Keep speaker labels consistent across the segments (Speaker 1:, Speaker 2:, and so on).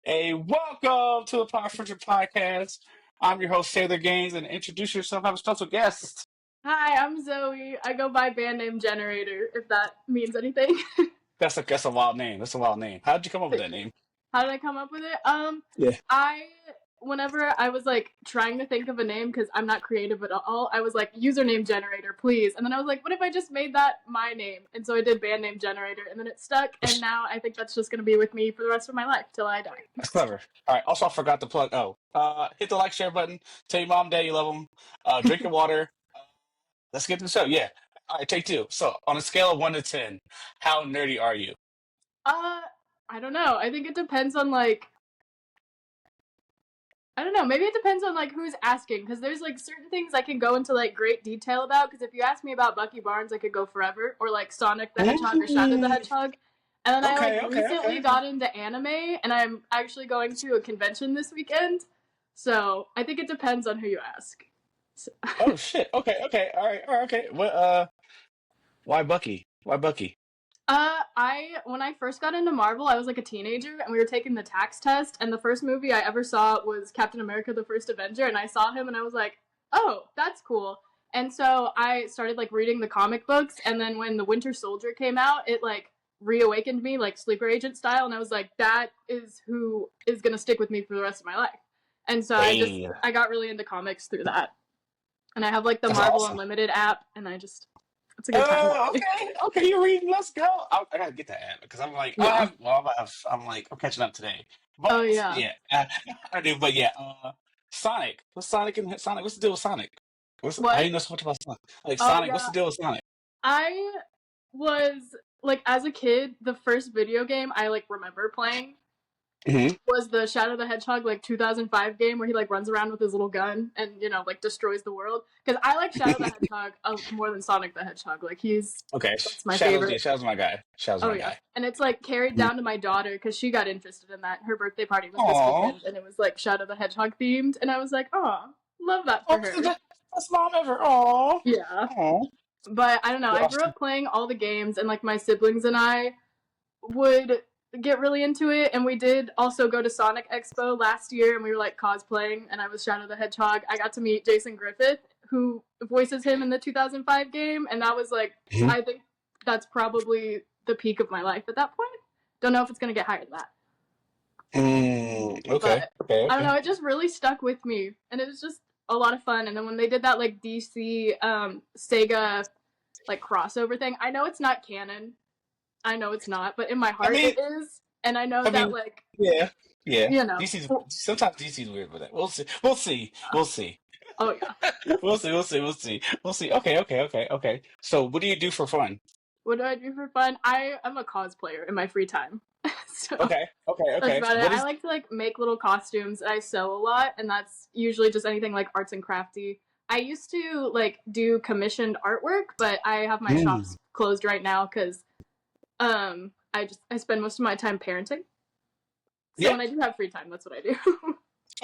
Speaker 1: Hey, welcome to the Pop Friendship Podcast. I'm your host, Taylor Gaines, and introduce yourself. I have a special guest.
Speaker 2: Hi, I'm Zoe. I go by bandnamegenerator, if that means anything.
Speaker 1: That's a wild name. That's a wild name. How'd you come up with
Speaker 2: Thank
Speaker 1: that
Speaker 2: you.
Speaker 1: name?
Speaker 2: How did I come up with it?
Speaker 1: Yeah.
Speaker 2: I whenever I was like trying to think of a name because I'm not creative at all, I was like username generator, please. And then I was like, what if I just made that my name? And so I did bandname generator, and then it stuck. And now I think that's just gonna be with me for the rest of my life till I die.
Speaker 1: That's clever. All right. Also, I forgot to plug. Hit the like, share button. Tell your mom, dad you love them. Drink your water. Let's get to the show. Yeah. All right. Take two. So, on a scale of 1 to 10, how nerdy are you?
Speaker 2: Uh, I don't know. I think it depends on like I don't know. Maybe it depends on like who's asking, because there's like certain things I can go into like great detail about. Because if you ask me about Bucky Barnes, I could go forever, or like Sonic the Hedgehog or Shadow the
Speaker 1: Mm,
Speaker 2: Hedgehog. And then I like
Speaker 1: okay. Okay.
Speaker 2: recently
Speaker 1: Okay.
Speaker 2: got into anime, and I'm actually going to a convention this weekend. So I think it depends on who you ask. So,
Speaker 1: Oh shit. Okay. Okay. All right. All right. Okay. What? Why Bucky? Why Bucky?
Speaker 2: I when I first got into Marvel, I was like a teenager, and we were taking the tax test, and the first movie I ever saw was Captain America: The First Avenger, and I saw him, and I was like, oh, that's cool. And so I started like reading the comic books, and then when the Winter Soldier came out, it like reawakened me, like sleeper agent style, and I was like, that is who is gonna stick with me for the rest of my life. And so
Speaker 1: Hey,
Speaker 2: I got really into comics through that, and I have like the
Speaker 1: that's
Speaker 2: Marvel
Speaker 1: awesome.
Speaker 2: Unlimited app, and it's a good time lately.
Speaker 1: Okay, okay, you're reading. Let's go. I gotta get that app because I'm like,
Speaker 2: Yeah.
Speaker 1: I'm catching up today.
Speaker 2: Oh
Speaker 1: But
Speaker 2: yeah.
Speaker 1: yeah, I do. But yeah, Sonic. What's Sonic and Sonic? What's the deal with Sonic? How do
Speaker 2: What?
Speaker 1: you know so much about Sonic? Like
Speaker 2: Oh
Speaker 1: Sonic, what's
Speaker 2: yeah.
Speaker 1: the deal with Sonic?
Speaker 2: I was like as a kid, the first video game I like remember playing
Speaker 1: Hmm.
Speaker 2: was the Shadow the Hedgehog like 2005 game where he like runs around with his little gun and like destroys the world. Because I like Shadow the Hedgehog more than Sonic the Hedgehog. Like
Speaker 1: Okay,
Speaker 2: that's my
Speaker 1: Shadows. Yeah,
Speaker 2: favorite.
Speaker 1: Shadow's my guy. Shadow's
Speaker 2: Oh
Speaker 1: my
Speaker 2: yeah,
Speaker 1: guy.
Speaker 2: and it's like carried down to my daughter because she got interested in that. Her birthday party was this
Speaker 1: Aww.
Speaker 2: weekend, and it was like Shadow the Hedgehog themed, and I was like, oh, love that
Speaker 1: Oh,
Speaker 2: for
Speaker 1: this is
Speaker 2: her.
Speaker 1: the best mom ever. Aww.
Speaker 2: Yeah.
Speaker 1: Aww.
Speaker 2: But I don't know. I grew
Speaker 1: Awesome.
Speaker 2: up playing all the games, and like my siblings and I would get really into it. And we did also go to Sonic Expo last year, and we were like cosplaying. And I was Shadow the Hedgehog. I got to meet Jason Griffith, who voices him in the 2005 game, and that was like
Speaker 1: Mhm.
Speaker 2: I think that's probably the peak of my life at that point. Don't know if it's gonna get higher than that,
Speaker 1: Okay.
Speaker 2: but
Speaker 1: Okay.
Speaker 2: I don't know.
Speaker 1: Okay.
Speaker 2: It just really stuck with me, and it was just a lot of fun. And then when they did that like DC Sega like crossover thing. I know it's not canon. I know it's not, but in my
Speaker 1: I
Speaker 2: heart
Speaker 1: mean,
Speaker 2: it is. And I know
Speaker 1: I
Speaker 2: that
Speaker 1: mean,
Speaker 2: like,
Speaker 1: yeah, yeah.
Speaker 2: you know.
Speaker 1: DC's sometimes DC's weird with that. We'll see. We'll see. We'll see.
Speaker 2: Oh yeah.
Speaker 1: We'll see. We'll see. We'll see. We'll see. Okay. Okay. Okay. Okay. So, what do you do for fun?
Speaker 2: What do I do for fun? I am a cosplayer in my free time. So
Speaker 1: Okay. Okay.
Speaker 2: that's
Speaker 1: Okay.
Speaker 2: about it.
Speaker 1: What
Speaker 2: I
Speaker 1: is?
Speaker 2: like to like make little costumes. I sew a lot, and that's usually just anything like arts and crafty. I used to like do commissioned artwork, but I have my
Speaker 1: Mm,
Speaker 2: shops closed right now because I spend most of my time parenting. So
Speaker 1: yeah.
Speaker 2: when I do have free time, that's what I do.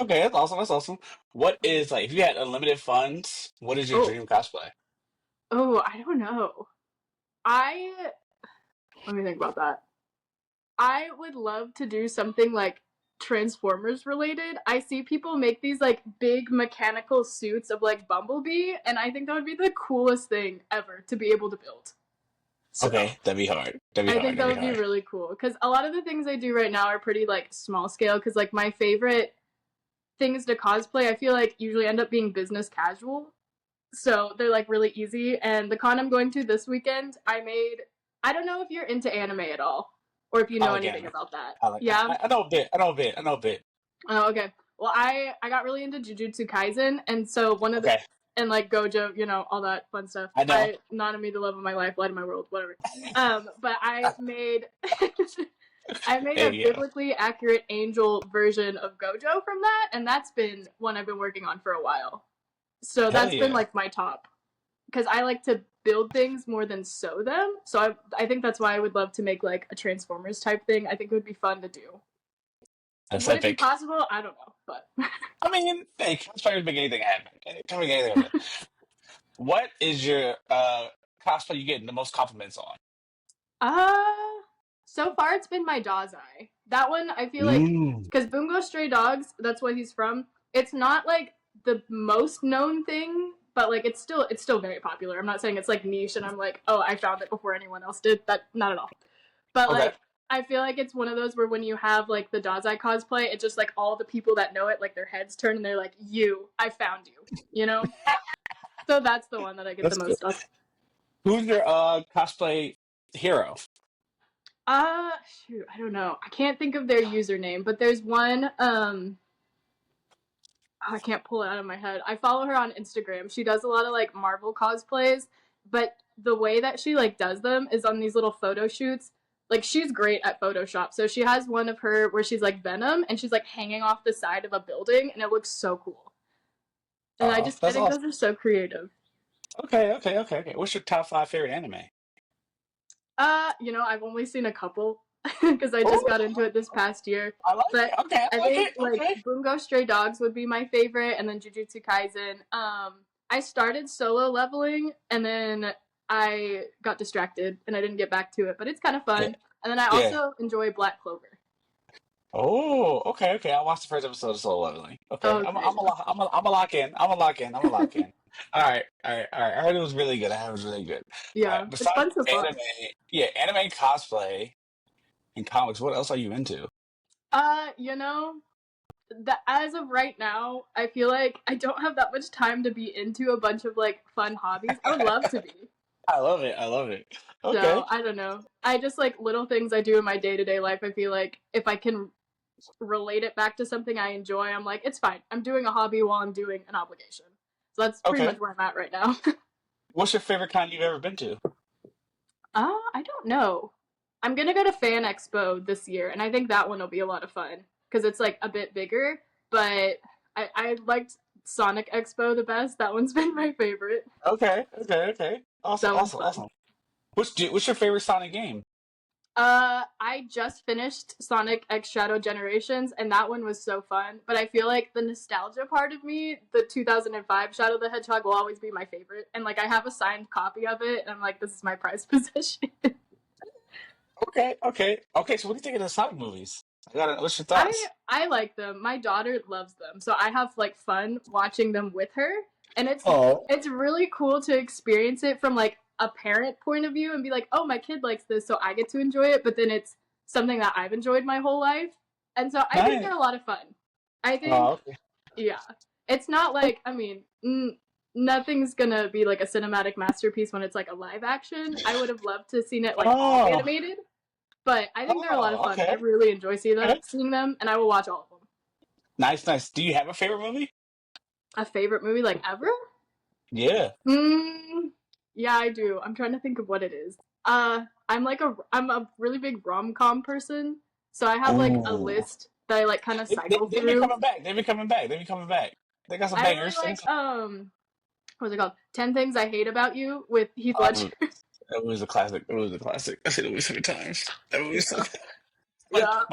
Speaker 1: Okay. That's awesome. That's awesome. What is like if you had unlimited funds? What is your
Speaker 2: Oh,
Speaker 1: dream cosplay?
Speaker 2: oh, I don't know. I Let me think about that. I would love to do something like Transformers related. I see people make these like big mechanical suits of like Bumblebee, and I think that would be the coolest thing ever to be able to build. So
Speaker 1: Okay, that'd be hard. That'd be
Speaker 2: I
Speaker 1: hard.
Speaker 2: think that
Speaker 1: That'd be
Speaker 2: would be
Speaker 1: hard.
Speaker 2: really cool because a lot of the things I do right now are pretty like small scale. Because like my favorite things to cosplay, I feel like usually end up being business casual. So they're like really easy. And the con I'm going to this weekend, I don't know if you're into anime at all or if you
Speaker 1: I
Speaker 2: know
Speaker 1: like
Speaker 2: anything
Speaker 1: anime.
Speaker 2: about that.
Speaker 1: I like.
Speaker 2: Yeah.
Speaker 1: I know a bit. I know a bit. I know a bit.
Speaker 2: Oh, okay. Well, I got really into Jujutsu Kaisen, and so one of the
Speaker 1: Okay.
Speaker 2: and like Gojo, all that fun stuff.
Speaker 1: I know.
Speaker 2: I Nanami, the love of my life, light of my world, whatever. But I made I made
Speaker 1: Hey,
Speaker 2: a
Speaker 1: yeah.
Speaker 2: biblically accurate angel version of Gojo from that, and that's been one I've been working on for a while. So
Speaker 1: Hell
Speaker 2: that's been
Speaker 1: yeah.
Speaker 2: like my top because I like to build things more than sew them. So I think that's why I would love to make like a Transformers type thing. I think it would be fun to do.
Speaker 1: That's
Speaker 2: Would it be
Speaker 1: epic.
Speaker 2: possible? I don't know, but
Speaker 1: I mean, hey, cosplay can make anything happen. Can make anything happen. What is your cosplay you get the most compliments on?
Speaker 2: uh so far it's been my Dazai That one I feel like
Speaker 1: Mm.
Speaker 2: because Bungo Stray Dogs, that's what he's from. It's not like the most known thing, but like it's still very popular. I'm not saying it's like niche and I'm like, oh, I found it before anyone else did. That not at all. But
Speaker 1: Okay.
Speaker 2: like I feel like it's one of those where when you have like the Dazai cosplay, it's just like all the people that know it, like their heads turn and they're like, "You, I found you," you know. So that's the one that I get the
Speaker 1: That's good.
Speaker 2: most of.
Speaker 1: Who's your cosplay hero?
Speaker 2: Uh, shoot, I don't know. I can't think of their username, but there's one. I can't pull it out of my head. I follow her on Instagram. She does a lot of like Marvel cosplays, but the way that she like does them is on these little photo shoots. Like she's great at Photoshop. So she has one of her where she's like Venom and she's like hanging off the side of a building and it looks so cool. And
Speaker 1: Oh,
Speaker 2: I
Speaker 1: that's
Speaker 2: think
Speaker 1: awesome.
Speaker 2: those are so creative.
Speaker 1: Okay. What's your top five favorite anime?
Speaker 2: I've only seen a couple because I just
Speaker 1: Oh,
Speaker 2: got into it this past year.
Speaker 1: I like it.
Speaker 2: But
Speaker 1: Okay,
Speaker 2: I
Speaker 1: I like
Speaker 2: think
Speaker 1: it.
Speaker 2: like
Speaker 1: Okay.
Speaker 2: Bungo Stray Dogs would be my favorite, and then Jujutsu Kaisen. I started solo leveling, and then I got distracted, and I didn't get back to it. But it's kind of
Speaker 1: Yeah.
Speaker 2: fun. And then I
Speaker 1: Yeah.
Speaker 2: also enjoy Black Clover.
Speaker 1: Oh, okay. I watched the first episode of Soul Leveling. Okay,
Speaker 2: Okay, yeah,
Speaker 1: I'm a lock in. I'm a lock in. I'm a lock in. All right. I heard it was really good. I heard it was really good. All right.
Speaker 2: yeah, it's
Speaker 1: Besides
Speaker 2: fun so far.
Speaker 1: anime, yeah, anime cosplay and comics. What else are you into?
Speaker 2: Uh, you know, that as of right now, I feel like I don't have that much time to be into a bunch of like fun hobbies. I would love to be.
Speaker 1: I love it. I love it.
Speaker 2: So
Speaker 1: Okay.
Speaker 2: I don't know. I just like little things I do in my day to day life. I feel like if I can relate it back to something I enjoy, I'm like, it's fine. I'm doing a hobby while I'm doing an obligation. So that's pretty
Speaker 1: Okay.
Speaker 2: much where I'm at right now.
Speaker 1: What's your favorite con you've ever been to?
Speaker 2: I don't know. I'm gonna go to Fan Expo this year, and I think that one will be a lot of fun because it's like a bit bigger. But I liked Sonic Expo the best. That one's been my favorite.
Speaker 1: Okay. Awesome.
Speaker 2: That one's
Speaker 1: Awesome.
Speaker 2: fun.
Speaker 1: Awesome. What's your favorite Sonic game?
Speaker 2: I just finished Sonic X Shadow Generations, and that one was so fun. But I feel like the nostalgia part of me, the 2005 Shadow the Hedgehog, will always be my favorite. And like, I have a signed copy of it, and I'm like, this is my prized possession.
Speaker 1: Okay. So what do you think of the Sonic movies? What's your
Speaker 2: I
Speaker 1: thoughts?
Speaker 2: I like them. My daughter loves them, so I have like fun watching them with her, and
Speaker 1: Oh,
Speaker 2: it's really cool to experience it from like a parent point of view and be like, oh, my kid likes this, so I get to enjoy it. But then it's something that I've enjoyed my whole life, and so I think
Speaker 1: nice.
Speaker 2: they're a lot of fun. I think,
Speaker 1: Oh, okay.
Speaker 2: yeah, it's not like I mean. Nothing's gonna be like a cinematic masterpiece when it's like a live action. I would have loved to have seen it like all
Speaker 1: Oh,
Speaker 2: animated, but I think they're a lot of fun. I
Speaker 1: okay.
Speaker 2: really enjoy
Speaker 1: Okay.
Speaker 2: seeing them, and I will watch all of them.
Speaker 1: Nice. Do you have a favorite movie?
Speaker 2: A favorite movie like ever?
Speaker 1: Yeah.
Speaker 2: Yeah, I do. I'm trying to think of what it is. I'm a really big rom com person, so I have like a
Speaker 1: Ooh.
Speaker 2: list that I like kind of cycle
Speaker 1: They've been
Speaker 2: through.
Speaker 1: coming back. They've been coming back. They've been coming back. They got some
Speaker 2: I really
Speaker 1: bangers.
Speaker 2: like what's it called? 10 Things I Hate About You with Heath Ledger.
Speaker 1: Um, that was a classic. It was a classic. I've seen it movie so many times. That movie is so
Speaker 2: Yeah.
Speaker 1: good.
Speaker 2: Yeah.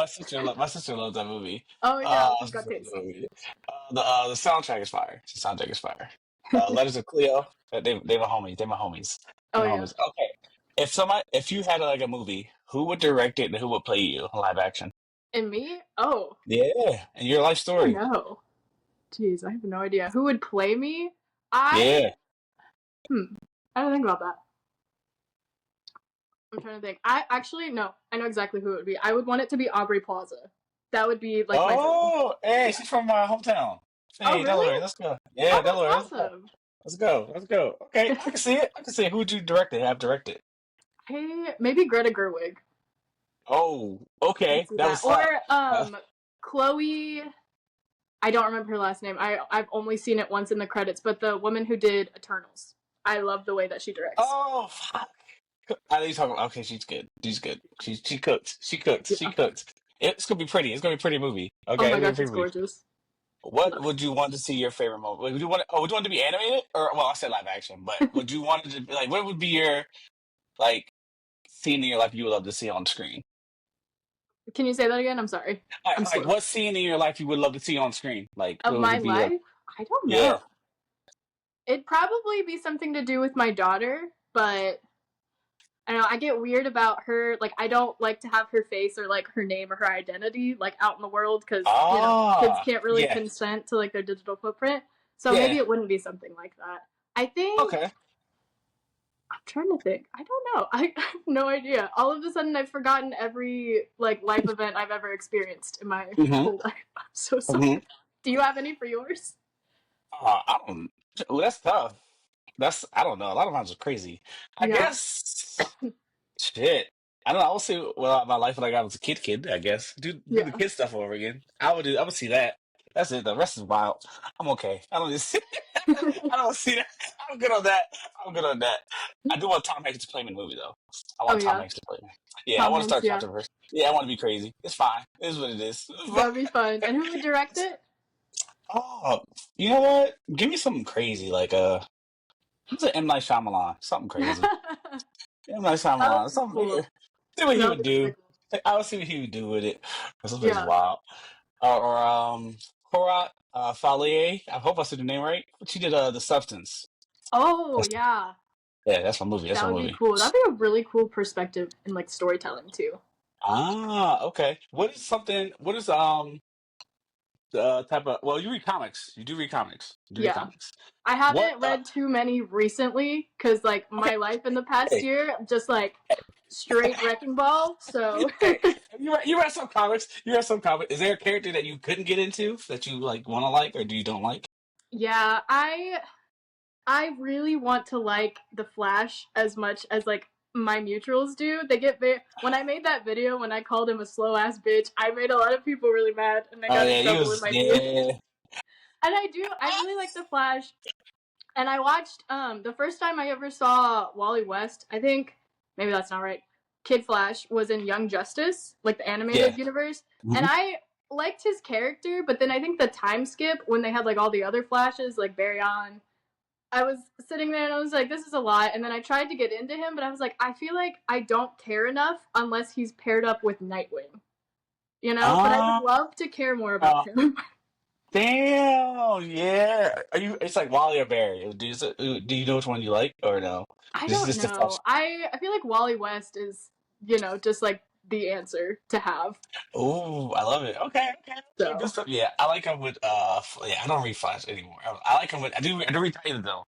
Speaker 1: My sister loves that movie.
Speaker 2: Oh yeah,
Speaker 1: My
Speaker 2: she's got
Speaker 1: sister loves
Speaker 2: taste.
Speaker 1: that movie. The soundtrack is fire. The soundtrack is fire. Letters of Cleo. They my homies. They my homies. They
Speaker 2: Oh
Speaker 1: my
Speaker 2: yeah.
Speaker 1: homies. Okay. If you had like a movie, who would direct it and who would play you in live action?
Speaker 2: And me? Oh,
Speaker 1: Yeah, and your life
Speaker 2: I don't
Speaker 1: story.
Speaker 2: know. Jeez, I have no idea. Who would play me? I
Speaker 1: Yeah.
Speaker 2: I don't think about that. I'm trying to think. I actually no. I know exactly who it would be. I would want it to be Aubrey Plaza. That would be like my dream.
Speaker 1: Oh, hey,
Speaker 2: Yeah.
Speaker 1: she's from my hometown.
Speaker 2: Oh
Speaker 1: Hey,
Speaker 2: really?
Speaker 1: Delaware, let's go. Yeah,
Speaker 2: Oh,
Speaker 1: Delaware, let's
Speaker 2: that's
Speaker 1: go.
Speaker 2: awesome.
Speaker 1: Let's go. Okay, I can see it. I can see it. Who would you direct it? Have directed?
Speaker 2: Hey, maybe Greta Gerwig.
Speaker 1: Oh,
Speaker 2: I can
Speaker 1: okay.
Speaker 2: see
Speaker 1: That
Speaker 2: that.
Speaker 1: was
Speaker 2: Or
Speaker 1: slap. Uh,
Speaker 2: Chloe. I don't remember her last name. I've only seen it once in the credits, but the woman who did Eternals. I love the way that she directs.
Speaker 1: oh, fuck. I know you're talking about. Okay, she's good. She's good. She cooks. She cooks. She
Speaker 2: Yeah.
Speaker 1: cooks. It's gonna be pretty. It's gonna be a pretty movie.
Speaker 2: Oh
Speaker 1: Okay,
Speaker 2: my
Speaker 1: it's gonna be a
Speaker 2: gosh,
Speaker 1: pretty
Speaker 2: it's
Speaker 1: movie.
Speaker 2: gorgeous.
Speaker 1: What
Speaker 2: Love it.
Speaker 1: would you want to see your favorite movie? Would you want? Would you want it to be animated or well, I said live action, but would you want it to be like? What would be your like scene in your life you would love to see on screen?
Speaker 2: Can you say that again? I'm sorry. I'm
Speaker 1: Like
Speaker 2: slow.
Speaker 1: what scene in your life you would love to see on screen? Like
Speaker 2: Of
Speaker 1: what would
Speaker 2: my
Speaker 1: it be?
Speaker 2: life? I don't know.
Speaker 1: Yeah.
Speaker 2: It'd probably be something to do with my daughter, but I don't know, I get weird about her. Like, I don't like to have her face or like her name or her identity like out in the world because kids
Speaker 1: Ah,
Speaker 2: can't really
Speaker 1: yeah,
Speaker 2: consent to like their digital footprint. So maybe
Speaker 1: yeah.
Speaker 2: it wouldn't be something like that. I think
Speaker 1: Okay.
Speaker 2: I'm trying to think. I don't know. I have no idea. All of a sudden, I've forgotten every like life event I've ever experienced in my
Speaker 1: Mm-hmm.
Speaker 2: whole life. I'm so sorry.
Speaker 1: Mm-hmm.
Speaker 2: Do you have any for yours?
Speaker 1: I don't. Ooh, that's tough. That's I don't know. A lot of mine are crazy. I
Speaker 2: Yeah.
Speaker 1: guess shit. I don't know. I will see my life like I was a kid. I guess do the
Speaker 2: Yeah.
Speaker 1: kid stuff over again. I would see that. That's it. The rest is wild. I'm okay. I don't just. I don't see that. I'm good on that. I'm good on that. I do want Tom Hanks to play me in the movie though. I
Speaker 2: Oh
Speaker 1: want Tom
Speaker 2: yeah.
Speaker 1: Hanks to play me. Yeah, I
Speaker 2: Tom
Speaker 1: want to
Speaker 2: Hanks.
Speaker 1: start
Speaker 2: Yeah.
Speaker 1: controversy. Yeah, I want to be crazy. It's fine. It is what it is.
Speaker 2: That'd be fun. And who would direct it?
Speaker 1: Oh, you know what? Give me something crazy like what's an M Night Shyamalan? Something crazy.
Speaker 2: That
Speaker 1: M Night
Speaker 2: would
Speaker 1: Shyamalan.
Speaker 2: be
Speaker 1: Something.
Speaker 2: cool.
Speaker 1: See what he
Speaker 2: That would
Speaker 1: would
Speaker 2: be really
Speaker 1: do.
Speaker 2: cool.
Speaker 1: I would see what he would do with it. Something is
Speaker 2: Yeah.
Speaker 1: wild. Horat Falier. I hope I said the name right. She did the Substance.
Speaker 2: Oh
Speaker 1: That's,
Speaker 2: yeah.
Speaker 1: yeah, that's my movie. That's
Speaker 2: That
Speaker 1: my
Speaker 2: would be
Speaker 1: movie.
Speaker 2: cool. That'd be a really cool perspective in like storytelling too.
Speaker 1: Ah, okay. What is something? What is the type of? Well, you read comics. You do read comics. You do read
Speaker 2: Yeah.
Speaker 1: comics.
Speaker 2: I
Speaker 1: What?
Speaker 2: haven't read too many recently because like
Speaker 1: Okay.
Speaker 2: my life in the past
Speaker 1: Hey,
Speaker 2: year just like straight wrecking ball. So
Speaker 1: hey. You read some comics. You read some comics. Is there a character that you couldn't get into that you like want to like or do you don't like?
Speaker 2: yeah, I really want to like the Flash as much as like my mutuals do. They get when I made that video when I called him a slow ass bitch, I made a lot of people really mad and I
Speaker 1: Oh
Speaker 2: got in
Speaker 1: yeah, he
Speaker 2: trouble in
Speaker 1: was.
Speaker 2: my DM.
Speaker 1: Yeah,
Speaker 2: And I really like the Flash. And I watched the first time I ever saw Wally West, I think maybe that's not right. Kid Flash was in Young Justice, like the
Speaker 1: yeah.
Speaker 2: animated universe, and
Speaker 1: Mhm.
Speaker 2: I liked his character, but then I think the time skip when they had like all the other Flashes, like Barry on, I was sitting there and I was like, this is a lot. And then I tried to get into him, but I was like, I feel like I don't care enough unless he's paired up with Nightwing, you know? But I would
Speaker 1: Ah,
Speaker 2: love to care more about
Speaker 1: uh,
Speaker 2: him.
Speaker 1: damn. Yeah. Are you? It's like Wally or Barry. Do you know which one you like or no?
Speaker 2: I
Speaker 1: This is
Speaker 2: don't
Speaker 1: just the
Speaker 2: know.
Speaker 1: flesh.
Speaker 2: I feel like Wally West is, just like the answer to have.
Speaker 1: Oh, I love it. Okay, okay, okay. Good
Speaker 2: So,
Speaker 1: stuff. Yeah, I like him with yeah. I don't read Flash anymore. I like him with. I do read Titans though.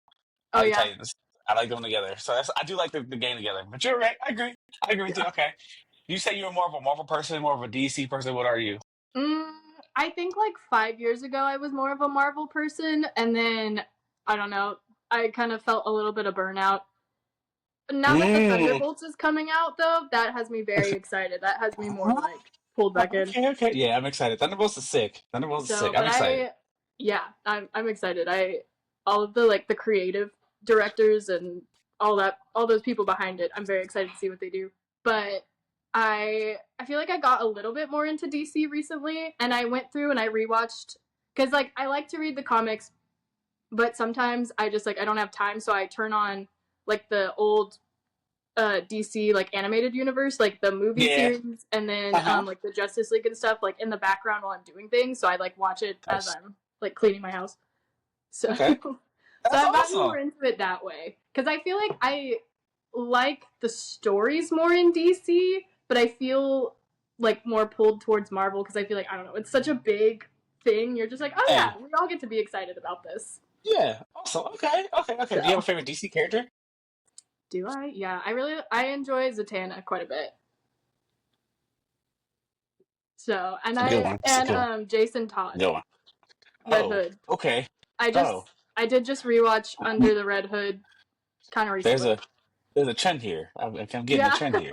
Speaker 1: I
Speaker 2: oh
Speaker 1: like
Speaker 2: yeah.
Speaker 1: Titans. I like them together. So I do like the game together. But you're right. I agree. I agree with you.
Speaker 2: Yeah.
Speaker 1: Okay. You say you're more of a Marvel person, more of a DC person. What are you?
Speaker 2: Mm, I think like 5 years ago I was more of a Marvel person, and then I don't know. I kind of felt a little bit of burnout. Now that the
Speaker 1: Mm.
Speaker 2: Thunderbolts is coming out, though, that has me very excited. That has me more like pulled back in.
Speaker 1: Okay, okay. Yeah, I'm excited. Thunderbolts is sick. Thunderbolts is
Speaker 2: So,
Speaker 1: sick. I'm
Speaker 2: but
Speaker 1: excited.
Speaker 2: yeah, I'm excited. All of the like the creative directors and all those people behind it. I'm very excited to see what they do. But I feel like I got a little bit more into DC recently, and I went through and I rewatched because like I like to read the comics, but sometimes I just like I don't have time, so I turn on like the old DC like animated universe, like the movie
Speaker 1: Yeah.
Speaker 2: series, and then
Speaker 1: Uh-huh.
Speaker 2: like the Justice League and stuff, like in the background while I'm doing things. So I like watch it as
Speaker 1: Nice.
Speaker 2: I'm like cleaning my house. So
Speaker 1: Okay.
Speaker 2: so
Speaker 1: That's
Speaker 2: I've gotten
Speaker 1: awesome.
Speaker 2: more into it that way because I feel like I like the stories more in DC, but I feel like more pulled towards Marvel because I feel like I don't know, it's such a big thing. You're just like, oh
Speaker 1: Yeah.
Speaker 2: yeah, we all get to be excited about this.
Speaker 1: Yeah. Awesome. Okay. Okay. Okay. Do you have a
Speaker 2: So
Speaker 1: favorite DC character?
Speaker 2: do I? Yeah, I enjoy Zatanna quite a bit. So
Speaker 1: It's a good one. It's a good one.
Speaker 2: Jason Todd,
Speaker 1: Good one.
Speaker 2: Red
Speaker 1: Oh.
Speaker 2: Hood.
Speaker 1: Okay.
Speaker 2: I
Speaker 1: Oh.
Speaker 2: just I did just rewatch Under the Red Hood kind of
Speaker 1: There's
Speaker 2: recently.
Speaker 1: a there's a trend here. I'm getting a
Speaker 2: Yeah,
Speaker 1: trend here.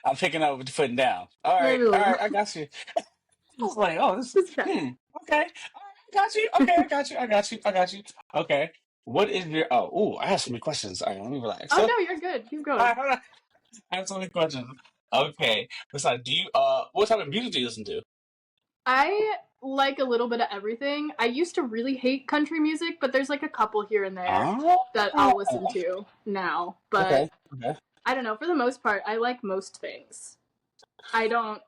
Speaker 1: I'm picking up what you're putting down.
Speaker 2: maybe a
Speaker 1: All
Speaker 2: little.
Speaker 1: right, I got you. I was like, oh, this,
Speaker 2: Just kind of.
Speaker 1: okay, all right, I got you. Okay, I got you. I got you. I got you. Okay, what is your? Oh, ooh, I have so many questions. All right, let me relax.
Speaker 2: Oh
Speaker 1: So,
Speaker 2: no, you're good. Keep
Speaker 1: all
Speaker 2: going.
Speaker 1: right, hold on. I have so many questions. Okay, besides, do you what type of music do you listen to?
Speaker 2: I like a little bit of everything. I used to really hate country music, but there's like a couple here and there that I'll listen
Speaker 1: Oh,
Speaker 2: to now.
Speaker 1: okay,
Speaker 2: But
Speaker 1: okay.
Speaker 2: I don't know. For the most part, I like most things. I don't.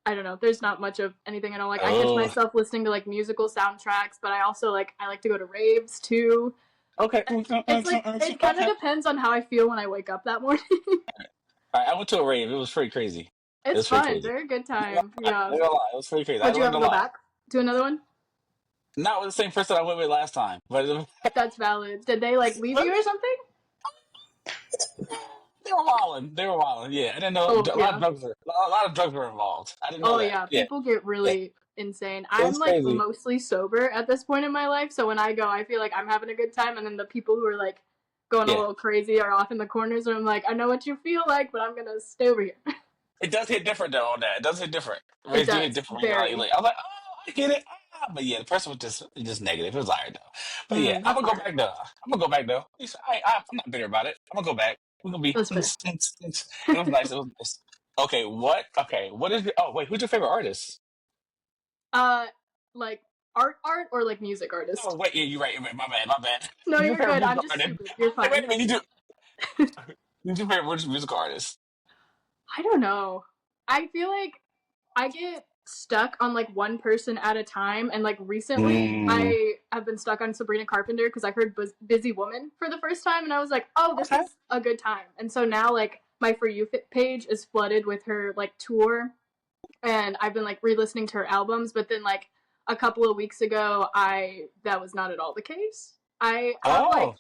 Speaker 2: I don't know. There's not much of anything I don't like. I catch
Speaker 1: Oh,
Speaker 2: myself listening to like musical soundtracks, but I also I like to go to raves too.
Speaker 1: okay,
Speaker 2: It's like it kind of
Speaker 1: okay.
Speaker 2: depends on how I feel when I wake up that morning.
Speaker 1: I went to a rave. It was pretty crazy. It
Speaker 2: It's
Speaker 1: was pretty
Speaker 2: fun.
Speaker 1: crazy.
Speaker 2: They're a good
Speaker 1: I'm not gonna
Speaker 2: time.
Speaker 1: lie.
Speaker 2: Yeah.
Speaker 1: I'm not gonna lie. It was pretty crazy. I
Speaker 2: Would you
Speaker 1: learned
Speaker 2: ever
Speaker 1: a
Speaker 2: go
Speaker 1: lot.
Speaker 2: back to another one?
Speaker 1: Not with the same person I went with last time, but
Speaker 2: That's valid. Did they like leave
Speaker 1: but
Speaker 2: you or something?
Speaker 1: they were wilding. They were wilding. Yeah, I didn't know
Speaker 2: Oh
Speaker 1: a lot of
Speaker 2: yeah.
Speaker 1: drugs were involved. I didn't know
Speaker 2: Oh
Speaker 1: that.
Speaker 2: yeah.
Speaker 1: Yeah,
Speaker 2: People get
Speaker 1: yeah.
Speaker 2: really insane.
Speaker 1: It
Speaker 2: I'm
Speaker 1: was
Speaker 2: like
Speaker 1: crazy.
Speaker 2: mostly sober at this point in my life, so when I go, I feel like I'm having a good time, and then the people who are like going a
Speaker 1: Yeah,
Speaker 2: little crazy are off in the corners, and I'm like, I know what you feel like, but I'm gonna stay over here.
Speaker 1: it does hit different though on that. It does hit different.
Speaker 2: It
Speaker 1: Raves do hit
Speaker 2: does
Speaker 1: different when you're
Speaker 2: very.
Speaker 1: like, I was like, oh, I get it. Ah. But yeah, the person was just negative. It was alright though. But yeah, I'm
Speaker 2: That's
Speaker 1: gonna go
Speaker 2: fine.
Speaker 1: back though. I'm gonna go back though. I'm not bitter about it. I'm gonna go back. We're gonna be.
Speaker 2: That's fair.
Speaker 1: It was nice. It was nice. Okay, what? Okay, what is your? Oh wait, who's your favorite artist?
Speaker 2: uh, like art or like music
Speaker 1: Oh
Speaker 2: artist.
Speaker 1: wait, yeah, you're right. My bad. My bad.
Speaker 2: No,
Speaker 1: Who's your
Speaker 2: you're
Speaker 1: favorite
Speaker 2: good.
Speaker 1: music
Speaker 2: I'm just
Speaker 1: artist?
Speaker 2: stupid.
Speaker 1: I
Speaker 2: You're
Speaker 1: was like, wait
Speaker 2: fine.
Speaker 1: a minute. Who's your favorite musical artist?
Speaker 2: I don't know. I feel like I get stuck on like one person at a time, and like recently
Speaker 1: Mm,
Speaker 2: I have been stuck on Sabrina Carpenter because I heard Busy Woman for the first time, and I was like, oh, this
Speaker 1: okay.
Speaker 2: is a good time. And so now like my For You page is flooded with her like tour, and I've been like re-listening to her albums. But then like a couple of weeks ago, I that was not at all the case. I have
Speaker 1: Oh,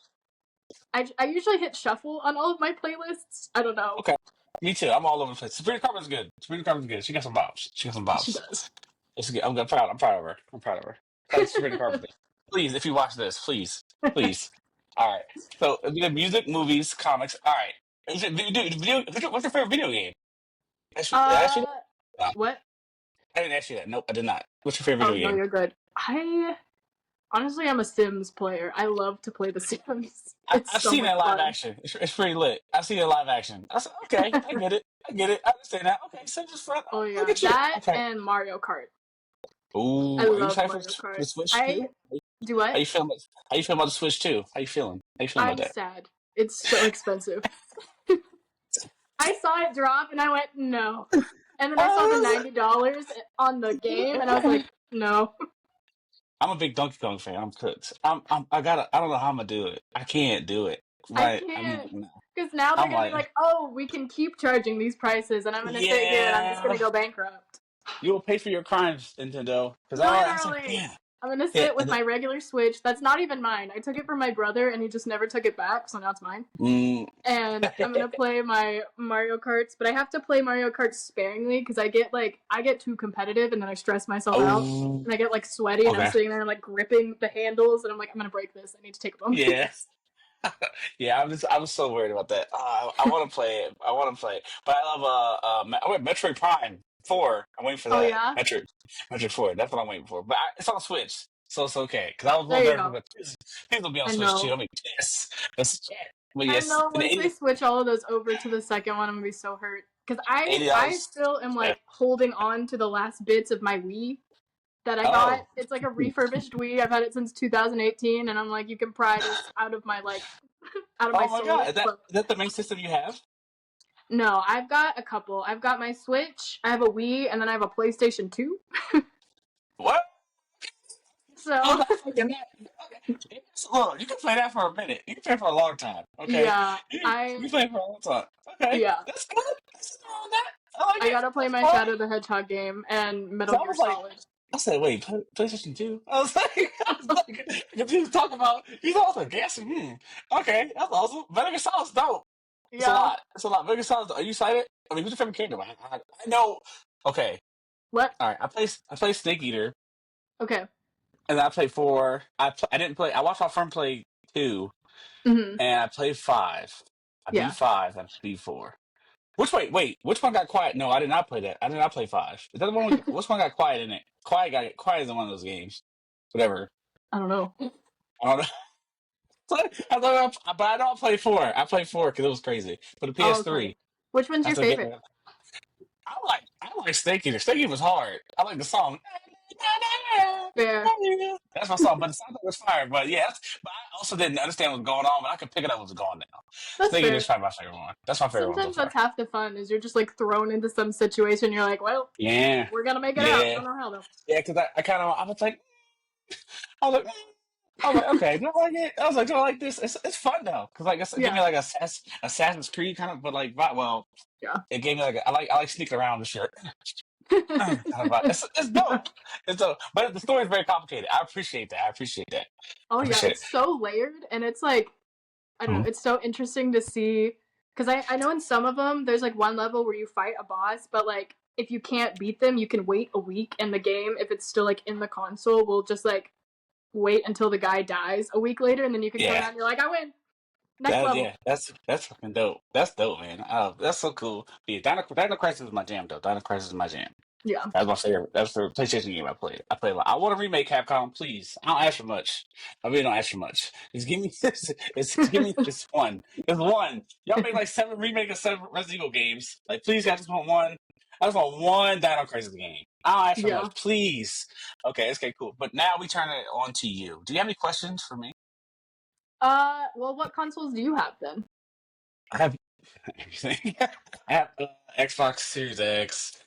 Speaker 2: like I usually hit shuffle on all of my playlists. I don't know.
Speaker 1: okay. Me too. I'm all over the place. Sabrina Carpenter's good. Sabrina Carpenter's good. She got some bops. She got some
Speaker 2: She
Speaker 1: bops.
Speaker 2: does.
Speaker 1: It's good. I'm proud. I'm proud of her. I'm proud of her. Shout out to Sabrina Carpenter. Please, if you watch this, please, please. All right. So we did music, movies, comics. All right. Is it what's your favorite video game? Did I ask you
Speaker 2: uh,
Speaker 1: that? No,
Speaker 2: what?
Speaker 1: I didn't ask you that. Nope, I did not. What's your favorite
Speaker 2: Oh
Speaker 1: video
Speaker 2: no,
Speaker 1: game?
Speaker 2: you're good. I honestly I'm a Sims player. I love to play The Sims. It's
Speaker 1: I've
Speaker 2: so
Speaker 1: seen
Speaker 2: much
Speaker 1: that live
Speaker 2: fun.
Speaker 1: action. It's pretty lit. I've seen it live action. I said, okay, I get it. I get it. I understand that. Okay, so just fun.
Speaker 2: Oh
Speaker 1: Look
Speaker 2: yeah,
Speaker 1: at you.
Speaker 2: that
Speaker 1: Okay.
Speaker 2: and Mario Kart. I
Speaker 1: Ooh, are you
Speaker 2: love
Speaker 1: excited
Speaker 2: Mario
Speaker 1: for
Speaker 2: Kart.
Speaker 1: the Switch
Speaker 2: I
Speaker 1: too?
Speaker 2: do
Speaker 1: How
Speaker 2: what?
Speaker 1: you feeling? How you feeling about the Switch too? How you feeling? How you feeling about
Speaker 2: I'm
Speaker 1: that?
Speaker 2: sad. It's so expensive. I saw it drop and I went no, and then I saw the
Speaker 1: Uh,
Speaker 2: $90 on the game and I was like no.
Speaker 1: I'm a big Donkey Kong fan. I'm cooked. I gotta. I don't know how I'm gonna do it. I can't do it.
Speaker 2: I
Speaker 1: Right.
Speaker 2: can't. Because now they're
Speaker 1: I'm
Speaker 2: gonna be
Speaker 1: like,
Speaker 2: like, oh, we can keep charging these prices, and I'm gonna sit here and I'm just gonna
Speaker 1: yeah.
Speaker 2: go bankrupt.
Speaker 1: You will pay for your crimes, Nintendo. Because I was like,
Speaker 2: Literally.
Speaker 1: damn.
Speaker 2: I'm gonna
Speaker 1: Yeah.
Speaker 2: sit with my regular Switch. That's not even mine. I took it from my brother and he just never took it back, so now it's mine.
Speaker 1: Mm,
Speaker 2: And I'm gonna play my Mario Karts, but I have to play Mario Kart sparingly because I get too competitive and then I stress myself out.
Speaker 1: oh.
Speaker 2: And I get like sweaty and I'm
Speaker 1: Okay.
Speaker 2: sitting there like gripping the handles and I'm like, I'm gonna break this. I need to take a moment.
Speaker 1: Yeah. Yeah, I was so worried about that. I want to play it. I want to play it. But I love I went Metroid Prime 4. I'm waiting for
Speaker 2: Oh
Speaker 1: that.
Speaker 2: yeah?
Speaker 1: Metroid 4. That's what I'm waiting for. But it's on Switch, so it's okay. Because I was a
Speaker 2: There
Speaker 1: little
Speaker 2: you
Speaker 1: nervous,
Speaker 2: go.
Speaker 1: but people will be on
Speaker 2: I
Speaker 1: Switch too.
Speaker 2: know.
Speaker 1: I mean, yes, that's but
Speaker 2: I
Speaker 1: yes,
Speaker 2: know
Speaker 1: and
Speaker 2: once they switch all of those over to the second one, I'm gonna be so hurt. Because I
Speaker 1: $80.
Speaker 2: still am
Speaker 1: Yeah.
Speaker 2: like holding on to the last bits of my Wii that I got.
Speaker 1: Oh,
Speaker 2: It's like a refurbished Wii. I've had it since 2018, and I'm like, you can pry this out of my
Speaker 1: oh my God!
Speaker 2: soul. But
Speaker 1: Is that the main system you have?
Speaker 2: no, I've got a couple. I've got my Switch. I have a Wii, and then I have a PlayStation 2.
Speaker 1: What? Oh,
Speaker 2: So
Speaker 1: that's fucking that. Okay. Look, you can play that for a minute. You can play for a long time. Okay,
Speaker 2: yeah,
Speaker 1: you can play for a long time. Okay,
Speaker 2: yeah,
Speaker 1: that's good. That's nothing wrong with that. I like
Speaker 2: I
Speaker 1: it.
Speaker 2: gotta play
Speaker 1: That's
Speaker 2: my
Speaker 1: fun.
Speaker 2: Shadow the Hedgehog game and
Speaker 1: So
Speaker 2: Metal
Speaker 1: I
Speaker 2: Gear
Speaker 1: was like,
Speaker 2: Solid.
Speaker 1: I said, wait, PlayStation 2? Because he was talking about, he's also guessing, okay, that's awesome. Metal Gear Solid's dope. It's a
Speaker 2: Yeah.
Speaker 1: lot. It's a lot. Metal Gear Solid, are you excited? I mean, who's your favorite character? I know. Okay,
Speaker 2: What?
Speaker 1: all right. I play Snake Eater,
Speaker 2: Okay.
Speaker 1: and then I played 4. I didn't play, I watched my friend play 2,
Speaker 2: Hmm.
Speaker 1: and I played 5. I beat
Speaker 2: Yeah.
Speaker 1: 5, I beat 4. Wait, which one got quiet? No, I did not play that. I did not play 5. Is that the one? Which one got quiet in it? Quiet is in one of those games. Whatever.
Speaker 2: I don't know.
Speaker 1: I don't know. But I don't play 4. I played 4 because it was crazy. For the
Speaker 2: Oh, okay.
Speaker 1: PS3,
Speaker 2: Which one's your
Speaker 1: that's a game.
Speaker 2: favorite?
Speaker 1: I like Snake Eater. Snake Eater was hard. I like the song.
Speaker 2: Fair.
Speaker 1: That's my song, but the soundtrack was fire. But yeah, but I also didn't understand what was going on, but I could pick it up what's going on now.
Speaker 2: That's
Speaker 1: Snake Eater's
Speaker 2: fair.
Speaker 1: probably my favorite one. That's my favorite one so
Speaker 2: Sometimes
Speaker 1: far.
Speaker 2: that's half the fun is you're just like thrown into some situation. You're like, well,
Speaker 1: Yeah,
Speaker 2: we're gonna make it out.
Speaker 1: yeah,
Speaker 2: Don't know how though.
Speaker 1: yeah. Because I kind of I was like, I was like, okay, do I like it? I was like, do I like this? It's fun though, because like give me
Speaker 2: Yeah.
Speaker 1: like Assassin's Creed kind of, but like well,
Speaker 2: Yeah.
Speaker 1: It gave me like I like sneaking around and shit. It's dope. It's dope. But the story is very complicated. I appreciate that. I appreciate that.
Speaker 2: Oh
Speaker 1: I
Speaker 2: yeah,
Speaker 1: appreciate it.
Speaker 2: it's so layered, and it's like I don't know.
Speaker 1: Mhm.
Speaker 2: It's so interesting to see because I know in some of them there's like one level where you fight a boss, but like if you can't beat them, you can wait a week, and the game, if it's still like in the console, will just like wait until the guy dies a week later, and then you can come
Speaker 1: Yeah.
Speaker 2: out and you're like, I win. Next level.
Speaker 1: That's fucking dope. That's dope, man. That's so cool. Yeah, Dino Crisis is my jam though. Dino Crisis is my jam.
Speaker 2: Yeah.
Speaker 1: That's my favorite. That's the PlayStation game I played. I play a lot. I want to remake Capcom, please. I don't ask for much. I really don't ask for much. Just give me this. Give me this one. It's one. Y'all made like 7 remake of 7 Resident Evil games. Like, please, I just want one. I just want one Dino Crisis game. I don't ask for
Speaker 2: Yeah.
Speaker 1: much, please. Okay, cool. But now we turn it on to you. Do you have any questions for me?
Speaker 2: Well, what consoles do you have then?
Speaker 1: I have everything. I have Xbox Series X.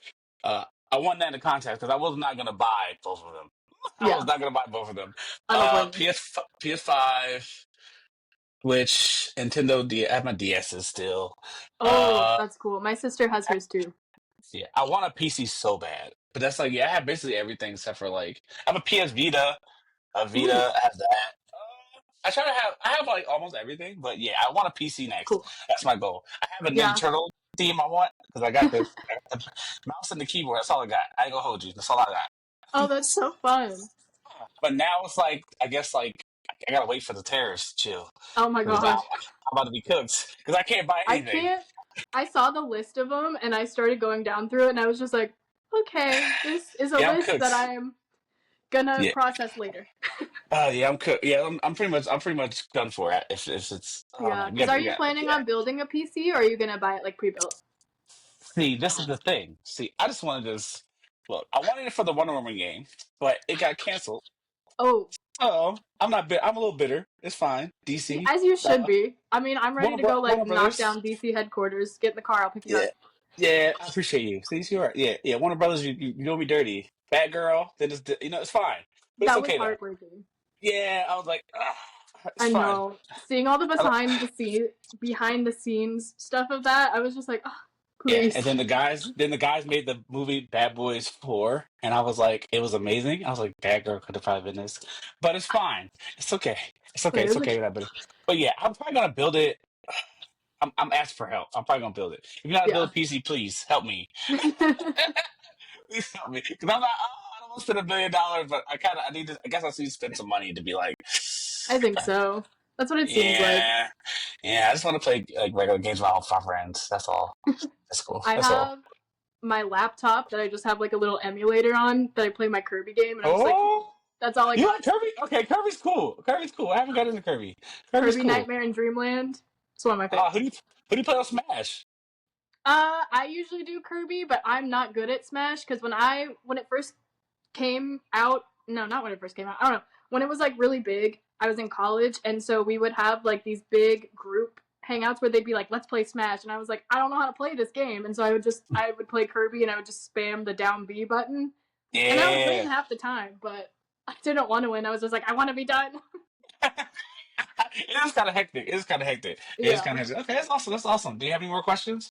Speaker 1: I won that in the contest because I was not gonna buy both of them. I was
Speaker 2: Yeah,
Speaker 1: not gonna buy both of them.
Speaker 2: I don't blame you.
Speaker 1: PS5, Switch, Nintendo D. I have my DSs still.
Speaker 2: Oh,
Speaker 1: Uh,
Speaker 2: that's cool. My sister has hers too.
Speaker 1: yeah, I want a PC so bad, but that's like I have basically everything except for like I have a PS Vita. A
Speaker 2: Ooh,
Speaker 1: Vita, I have that. I have like almost everything, but yeah, I want a PC next.
Speaker 2: cool.
Speaker 1: That's my goal. I have a Ninja
Speaker 2: Yeah.
Speaker 1: Turtle theme I want because I got the mouse and the keyboard. That's all I got. I ain't gonna hold you. That's all I
Speaker 2: Oh,
Speaker 1: got.
Speaker 2: that's so fun.
Speaker 1: But now it's like I guess like I gotta wait for the tariffs to chill
Speaker 2: Oh my
Speaker 1: because I'm
Speaker 2: god.
Speaker 1: about to be cooked because I can't buy
Speaker 2: I
Speaker 1: anything.
Speaker 2: can't. I saw the list of them and I started going down through it and I was just like, okay, this is a
Speaker 1: Yeah, I'm
Speaker 2: list that
Speaker 1: cooked.
Speaker 2: I'm gonna
Speaker 1: Yeah,
Speaker 2: process later.
Speaker 1: yeah, I'm cooked. Yeah, I'm pretty much done for it. If it's oh
Speaker 2: Yeah,
Speaker 1: man,
Speaker 2: because are
Speaker 1: you
Speaker 2: you
Speaker 1: got
Speaker 2: planning
Speaker 1: yeah.
Speaker 2: on building a PC or are you gonna buy it like pre-built?
Speaker 1: See, this is the thing. See, I just wanted this. Look, I wanted it for the Wonder Woman game, but it got canceled.
Speaker 2: Oh,
Speaker 1: Oh, I'm not. I'm a little bitter. It's fine. DC.
Speaker 2: as you should be. I mean, I'm ready to go like
Speaker 1: Warner
Speaker 2: knock
Speaker 1: Brothers.
Speaker 2: down DC headquarters. Get in the car. I'll pick you
Speaker 1: Yeah,
Speaker 2: up.
Speaker 1: yeah. I appreciate you. See, you're right. Yeah, yeah. Warner Brothers, you know me dirty. Bad girl. Then it's it's fine, but it's
Speaker 2: That was
Speaker 1: okay though.
Speaker 2: heartbreaking.
Speaker 1: Yeah, I was like, it's
Speaker 2: I
Speaker 1: fine.
Speaker 2: know. Seeing all the
Speaker 1: I don't-
Speaker 2: behind the scenes stuff of that, I was just like, oh,
Speaker 1: Yeah,
Speaker 2: please.
Speaker 1: and then the guys made the movie Bad Boys 4, and I was like, it was amazing. I was like, Bad Girl could have probably been this, but it's fine. It's okay. It's okay.
Speaker 2: Wait,
Speaker 1: It's
Speaker 2: there's
Speaker 1: okay. But yeah, I'm probably gonna build it. I'm asking for help. I'm probably gonna build it. If you know how to build
Speaker 2: yeah.
Speaker 1: a PC, please help me. Please help me, because I'm not. Oh, I don't want to spend $1 billion, but I need to. I guess I need to spend some money to be like,
Speaker 2: I think so. That's what it seems like.
Speaker 1: yeah, yeah. I just want to play like regular games with my friends. That's all. That's cool.
Speaker 2: I
Speaker 1: That's all.
Speaker 2: have my laptop that I just have like a little emulator on that I play my Kirby game, and I'm just like,
Speaker 1: Oh.
Speaker 2: that's all I
Speaker 1: You
Speaker 2: got.
Speaker 1: like Kirby? Okay, Kirby's cool. Kirby's cool. I haven't got into Kirby. Kirby's
Speaker 2: Kirby
Speaker 1: cool.
Speaker 2: Nightmare in Dreamland. It's one of my favorites.
Speaker 1: Who do you play on Smash?
Speaker 2: I usually do Kirby, but I'm not good at Smash because when it first came out, no, not when it first came out. I don't know. When it was like really big, I was in college, and so we would have like these big group hangouts where they'd be like, "Let's play Smash," and I was like, "I don't know how to play this game," and so I would play Kirby, and I would just spam the down B button, and I would win
Speaker 1: Yeah.
Speaker 2: half the time, but I didn't want to win. I was just like, I want to be done.
Speaker 1: It is kind of hectic. It is kind of hectic. It is
Speaker 2: Yeah.
Speaker 1: kind of hectic. Okay, that's awesome. That's awesome. Do you have any more questions?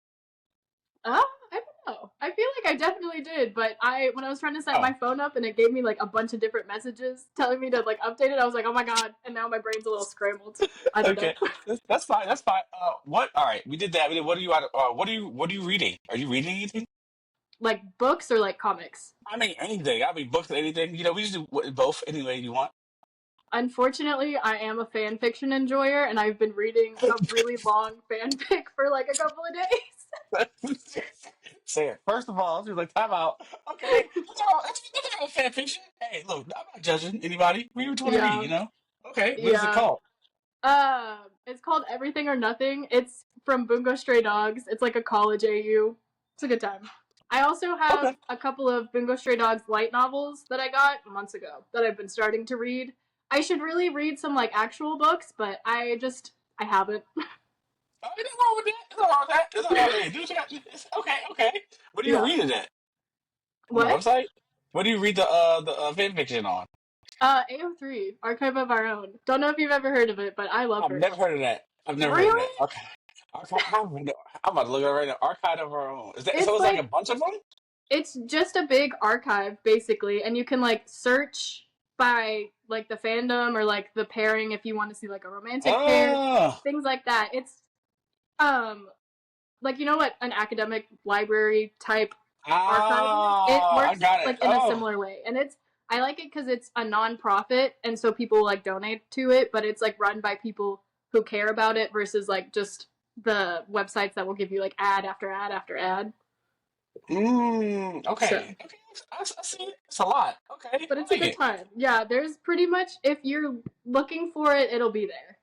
Speaker 2: I don't know. I feel like I definitely did, but when I was trying to set
Speaker 1: Oh,
Speaker 2: my phone up and it gave me like a bunch of different messages telling me to like update it, I was like, oh my god, and now my brain's a little scrambled. I don't know.
Speaker 1: okay. That's fine. That's fine. What? All right. We did that. We did. What are you? What are you reading? Are you reading anything?
Speaker 2: Like books or like comics?
Speaker 1: I mean, anything. I mean, books, anything. We just do both anyway you want.
Speaker 2: Unfortunately, I am a fan fiction enjoyer, and I've been reading a really long fanfic for like a couple of days.
Speaker 1: Say it. First of all, she was like, time out. Okay. That's all fan fiction. Hey, look, I'm not judging anybody. Read what you want to read,
Speaker 2: Yeah,
Speaker 1: you know? Okay. What is it
Speaker 2: yeah.
Speaker 1: called?
Speaker 2: It's called Everything or Nothing. It's from Bungo Stray Dogs. It's like a college AU. It's a good time. I also have
Speaker 1: Okay.
Speaker 2: a couple of Bungo Stray Dogs light novels that I got months ago that I've been starting to read. I should really read some like actual books, but I haven't.
Speaker 1: Oh, nothing wrong with that. Nothing wrong with that. There's nothing wrong with that. Do what you got. Okay, okay. What do you
Speaker 2: Yeah.
Speaker 1: read it at? On the
Speaker 2: What?
Speaker 1: website? What do you read the fan fiction on?
Speaker 2: AO3, Archive of Our Own. Don't know if you've ever heard of it, but I love
Speaker 1: I've
Speaker 2: her.
Speaker 1: never heard of that. I've never heard of
Speaker 2: Really?
Speaker 1: that. Okay. I'm about to look at it right now. Archive of our own. Is that so?
Speaker 2: It's
Speaker 1: It's like a
Speaker 2: like
Speaker 1: bunch of them.
Speaker 2: it's just a big archive basically, and you can like search by like the fandom or like the pairing if you want to see like a romantic pair,
Speaker 1: Oh,
Speaker 2: things like that. It's um like you know what an academic library type archive is? It
Speaker 1: I
Speaker 2: works
Speaker 1: got it.
Speaker 2: like in a
Speaker 1: Oh,
Speaker 2: similar way. And it's I like it because it's a nonprofit and so people like donate to it, but it's like run by people who care about it versus like just the websites that will give you like ad after ad after ad. So
Speaker 1: okay. Okay, I see it. It's a lot. Okay,
Speaker 2: but
Speaker 1: I
Speaker 2: it's a
Speaker 1: like
Speaker 2: good
Speaker 1: it.
Speaker 2: time. Yeah, there's pretty much if you're looking for it, it'll be there.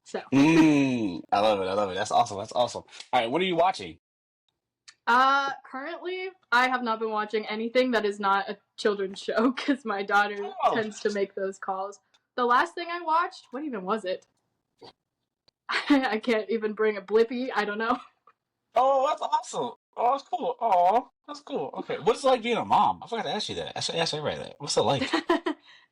Speaker 2: So
Speaker 1: I love it. I love it. That's awesome. That's awesome. All right, what are you watching?
Speaker 2: currently I have not been watching anything that is not a children's show because my daughter
Speaker 1: Oh,
Speaker 2: tends to make those calls. The last thing I watched, what even was it? I can't even bring a blippy. I don't know.
Speaker 1: oh, that's awesome. Oh, that's cool. Oh, that's cool. Okay, what's it like being a mom? I forgot to ask you that. I should ask everybody that. What's it like?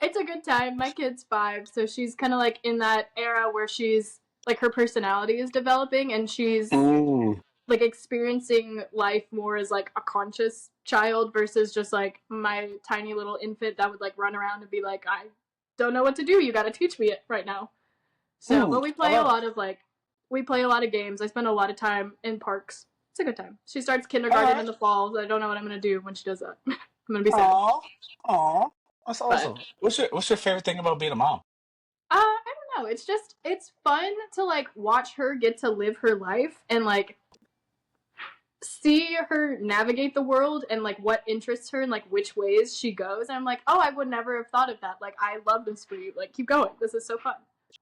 Speaker 2: It's a good time. My kid's 5, so she's kind of like in that era where she's like her personality is developing and she's
Speaker 1: Mm.
Speaker 2: like experiencing life more as like a conscious child versus just like my tiny little infant that would like run around and be like, I don't know what to do. You got to teach me it right now. So, but
Speaker 1: I love it.
Speaker 2: we play a lot of games. I spend a lot of time in parks. It's a good time. She starts
Speaker 1: All
Speaker 2: kindergarten in
Speaker 1: right.
Speaker 2: the fall. So I don't know what I'm gonna do when she does that. I'm gonna be sad.
Speaker 1: Aw, aw, that's
Speaker 2: But
Speaker 1: awesome. What's your favorite thing about being a mom?
Speaker 2: I don't know. It's fun to like watch her get to live her life and like see her navigate the world and like what interests her and like which ways she goes. And I'm like, oh, I would never have thought of that. Like, I love this for you. Like, keep going. This is so fun.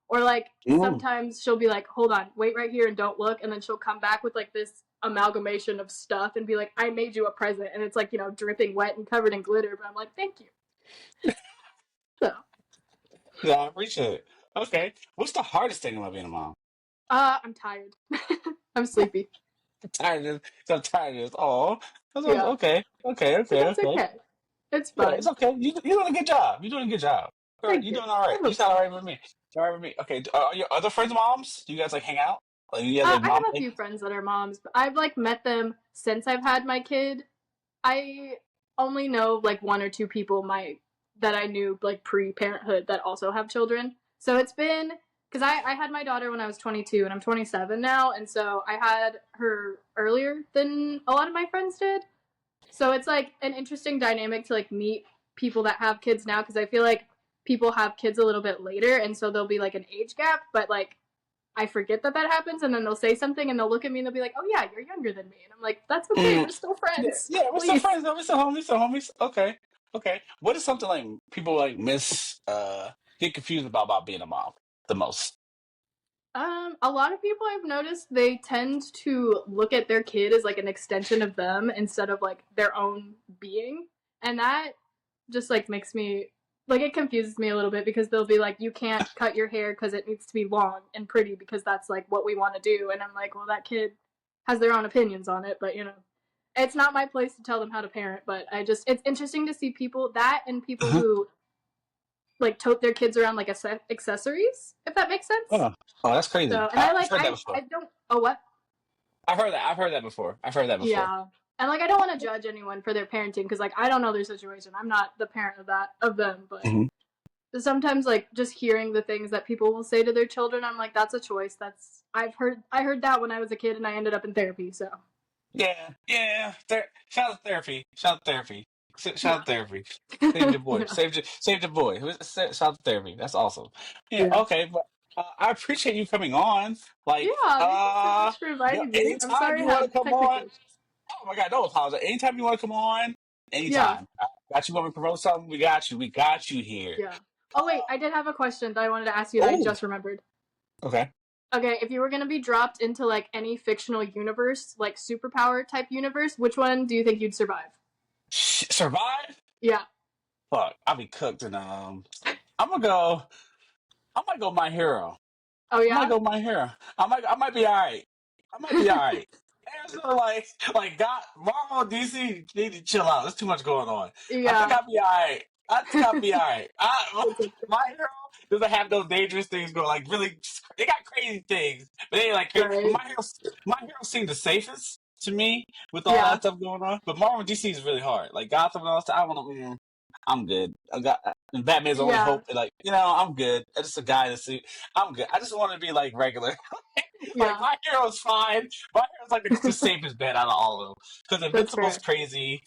Speaker 2: Or like
Speaker 1: Mm.
Speaker 2: sometimes she'll be like, hold on, wait right here and don't look. And then she'll come back with like this amalgamation of stuff and be like, I made you a present. And it's like, you know, dripping wet and covered in glitter. But I'm like, thank you. So,
Speaker 1: Yeah, I appreciate it. Okay, what's the hardest thing about being a mom?
Speaker 2: I'm tired. I'm sleepy.
Speaker 1: I'm tired of this. I'm tired of this. Oh,
Speaker 2: Yeah.
Speaker 1: okay, okay,
Speaker 2: But
Speaker 1: okay,
Speaker 2: that's
Speaker 1: okay.
Speaker 2: okay. It's
Speaker 1: Yeah, it's
Speaker 2: fun.
Speaker 1: okay. You're doing a good job. You're doing a good job. All right,
Speaker 2: Thank
Speaker 1: you're
Speaker 2: you.
Speaker 1: doing all right.
Speaker 2: I
Speaker 1: You
Speaker 2: hope
Speaker 1: sound
Speaker 2: so.
Speaker 1: all right with me. All right with me. Okay, are your other friends moms? Do you guys like hang out? Like you guys like
Speaker 2: I
Speaker 1: mom
Speaker 2: have a
Speaker 1: thing?
Speaker 2: few friends that are moms, but I've like met them since I've had my kid. I only know like one or two people my that I knew like pre-parenthood that also have children. So it's been because I had my daughter when I was 22 and I'm 27 now, and so I had her earlier than a lot of my friends did. So it's like an interesting dynamic to like meet people that have kids now because I feel like people have kids a little bit later, and so there'll be like an age gap, but like I forget that that happens, and then they'll say something, and they'll look at me, and they'll be like, "Oh yeah, you're younger than me," and I'm like, "That's okay.
Speaker 1: Mm,
Speaker 2: We're still
Speaker 1: yeah,
Speaker 2: friends,
Speaker 1: yeah. We're still
Speaker 2: please."
Speaker 1: friends though. We're still homies. Still homies. Okay, okay. What is something like people like get confused about being a mom the most?
Speaker 2: A lot of people I've noticed they tend to look at their kid as like an extension of them instead of like their own being, and that just like makes me like it confuses me a little bit because they'll be like, "You can't cut your hair because it needs to be long and pretty because that's like what we want to do," and I'm like, "Well, that kid has their own opinions on it, but you know." It's not my place to tell them how to parent, but it's interesting to see people that and people
Speaker 1: Uh-huh.
Speaker 2: who like tote their kids around like accessories, if that makes sense.
Speaker 1: Oh, oh, that's crazy.
Speaker 2: So, and I
Speaker 1: I've
Speaker 2: like
Speaker 1: heard that before.
Speaker 2: I don't oh what?
Speaker 1: I've heard that. I've heard that before. I've heard that before.
Speaker 2: Yeah. And like I don't want to judge anyone for their parenting because like I don't know their situation. I'm not the parent of them, but
Speaker 1: Hmm.
Speaker 2: sometimes like just hearing the things that people will say to their children, I'm like that's a choice. That's I heard that when I was a kid and I ended up in therapy, so
Speaker 1: Yeah, yeah. Shout out therapy. Shout out therapy. Shout
Speaker 2: yeah.
Speaker 1: out therapy. Saved your boy.
Speaker 2: Yeah.
Speaker 1: Saved your boy. Shout out therapy. That's awesome. Yeah.
Speaker 2: Yeah.
Speaker 1: Okay. But I appreciate you coming on. Like,
Speaker 2: Yeah, thank you so much for
Speaker 1: yeah.
Speaker 2: inviting me. I'm
Speaker 1: Anytime
Speaker 2: sorry
Speaker 1: you
Speaker 2: I
Speaker 1: want
Speaker 2: have
Speaker 1: to come on.
Speaker 2: technical issues.
Speaker 1: Oh my God, no apologize. Anytime you want to come on.
Speaker 2: Yeah.
Speaker 1: Anytime. Got you want me to promote something? We got you. We got you here.
Speaker 2: Yeah. Oh wait, I did have a question that I wanted to ask you that I
Speaker 1: Oh.
Speaker 2: just remembered.
Speaker 1: Okay.
Speaker 2: Okay, if you were gonna be dropped into like any fictional universe, like superpower type universe, which one do you think you'd survive?
Speaker 1: Survive?
Speaker 2: Yeah.
Speaker 1: Fuck. I'll be cooked and I'm gonna go. I might go my hero.
Speaker 2: Oh
Speaker 1: I might
Speaker 2: yeah?
Speaker 1: go my hero. I might be all right. I might be all right. There's no like God, Marvel, DC need to chill out. There's too much going on. I think
Speaker 2: Yeah.
Speaker 1: I'll be all right. I think I'll be all right.
Speaker 2: It's okay.
Speaker 1: My hero. because I have those dangerous things going. Like really, they got crazy things, but they ain't like crazy. But
Speaker 2: Right.
Speaker 1: My hero seemed the safest to me with all
Speaker 2: Yeah.
Speaker 1: that stuff going on. But Marvel and DC is really hard. Like Gotham and all that stuff, I want to. I'm good. I got and Batman's the only
Speaker 2: Yeah.
Speaker 1: hope. Like I'm good. I'm just a guy in a suit. I'm good. I just want to be like regular. Like
Speaker 2: Yeah.
Speaker 1: my hero's fine. My hero's like the safest bet out of all of them. Because
Speaker 2: That's
Speaker 1: Invincible's
Speaker 2: fair.
Speaker 1: crazy.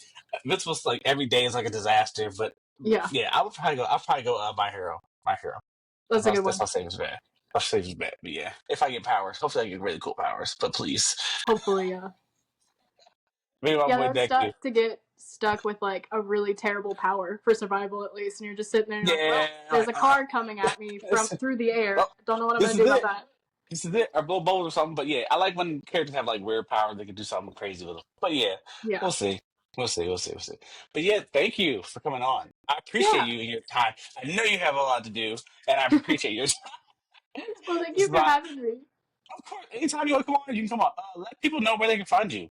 Speaker 1: Invincible's like every day is like a disaster. But
Speaker 2: Yeah.
Speaker 1: yeah, I would probably go. I'll probably go. My hero. My hero.
Speaker 2: That's a good
Speaker 1: That's
Speaker 2: one.
Speaker 1: my safest bet. My safest bet. But yeah, if I get powers, hopefully I get really cool powers. But please,
Speaker 2: Hopefully, yeah.
Speaker 1: maybe my
Speaker 2: Yeah,
Speaker 1: boy
Speaker 2: that's
Speaker 1: Deku.
Speaker 2: stuck to get stuck with like a really terrible power for survival at least, and you're just sitting there and you're like, well,
Speaker 1: Yeah.
Speaker 2: there's
Speaker 1: Like,
Speaker 2: a car coming at me from
Speaker 1: this,
Speaker 2: through the air.
Speaker 1: well,
Speaker 2: Don't know what I'm
Speaker 1: this
Speaker 2: gonna
Speaker 1: is
Speaker 2: do about
Speaker 1: it.
Speaker 2: that.
Speaker 1: This is it. Or blow bubbles or something. But yeah, I like when characters have like weird powers. They can do something crazy with them. But yeah,
Speaker 2: Yeah.
Speaker 1: we'll see. We'll see. We'll see. We'll see. But yeah, thank you for coming on. I appreciate
Speaker 2: Yeah.
Speaker 1: you and your time. I know you have a lot to do, and I appreciate your time.
Speaker 2: Well, thank
Speaker 1: This
Speaker 2: you
Speaker 1: is
Speaker 2: for
Speaker 1: my,
Speaker 2: having me.
Speaker 1: of course, anytime you want to come on, you can come on. Let people know where they can find you.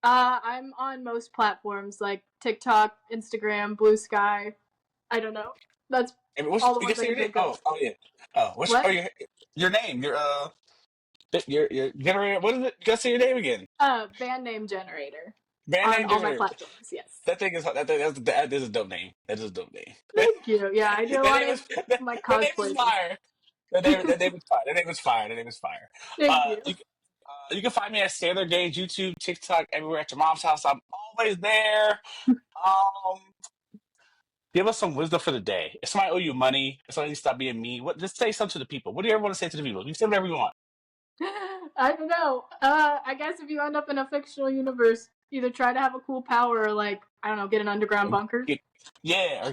Speaker 2: I'm on most platforms like TikTok, Instagram, Blue Sky. I don't know. That's
Speaker 1: I mean,
Speaker 2: all the
Speaker 1: you can
Speaker 2: ones I
Speaker 1: say
Speaker 2: can
Speaker 1: your name.
Speaker 2: think of.
Speaker 1: Yeah. Oh,
Speaker 2: What?
Speaker 1: your name? Your generator. What is it? You gotta say your name again.
Speaker 2: Band name generator
Speaker 1: Band
Speaker 2: on
Speaker 1: name
Speaker 2: all my
Speaker 1: generator.
Speaker 2: platforms. Yes.
Speaker 1: That thing is that is a dope name. That is a dope name.
Speaker 2: Thank you. Yeah, I do a
Speaker 1: That
Speaker 2: lot
Speaker 1: name
Speaker 2: of
Speaker 1: is
Speaker 2: my
Speaker 1: that name is
Speaker 2: cosplays and
Speaker 1: fire. That name is fire. That name is fire. That name is fire.
Speaker 2: thank you.
Speaker 1: You can find me at Standard Games, YouTube, TikTok, everywhere at your mom's house. I'm always there. Um, give us some wisdom for the day. If somebody owe you money, if somebody needs to stop being mean, just say something to the people. What do you ever want to say to the people? You say whatever you want.
Speaker 2: I don't know. I guess if you end up in a fictional universe, either try to have a cool power or like I don't know, get an underground bunker.
Speaker 1: Get- yeah, or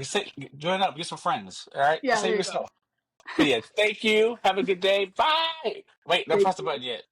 Speaker 1: join up, get some friends. All right,
Speaker 2: Yeah,
Speaker 1: save
Speaker 2: there you go.
Speaker 1: yourself. But yeah, thank you. Have a good day. Bye. Wait, don't
Speaker 2: Thank
Speaker 1: press the
Speaker 2: you.
Speaker 1: button yet.